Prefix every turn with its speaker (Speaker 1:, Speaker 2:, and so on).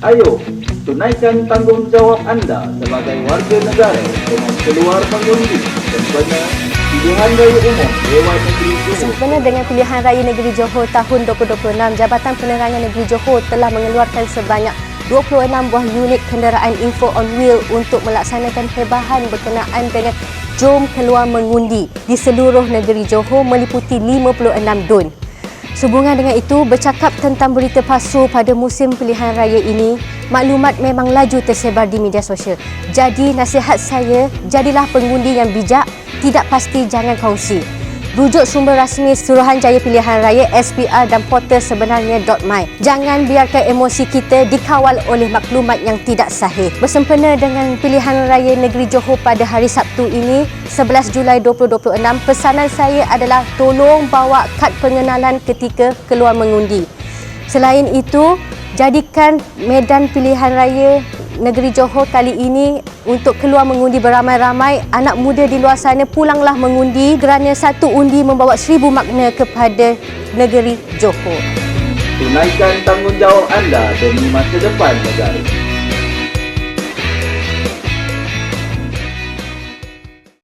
Speaker 1: Ayo, tunaikan tanggungjawab anda sebagai warga negara dengan keluar mengundi sempena pilihan raya umum Dewan Negeri Johor.
Speaker 2: Sempena dengan pilihan raya negeri Johor tahun 2026, Jabatan Penerangan Negeri Johor telah mengeluarkan sebanyak 26 buah unit kenderaan Info on Wheel untuk melaksanakan perbebahan berkenaan dengan jom keluar mengundi di seluruh negeri Johor meliputi 56 dun. Sehubungan dengan itu, bercakap tentang berita palsu pada musim pilihan raya ini, maklumat memang laju tersebar di media sosial. Jadi nasihat saya, jadilah pengundi yang bijak, tidak pasti jangan kongsi. Rujuk sumber rasmi Suruhanjaya Pilihan Raya SPR dan portal sebenarnya.my. Jangan biarkan emosi kita dikawal oleh maklumat yang tidak sahih. Bersempena dengan pilihan raya negeri Johor pada hari Sabtu ini, 11 Julai 2026, pesanan saya adalah tolong bawa kad pengenalan ketika keluar mengundi. Selain itu, jadikan medan pilihan raya negeri Johor kali ini untuk keluar mengundi beramai-ramai. Anak muda di luar sana, pulanglah mengundi kerana satu undi membawa 1000 makna kepada negeri Johor.
Speaker 1: Tunaikan tanggungjawab anda demi masa depan negara.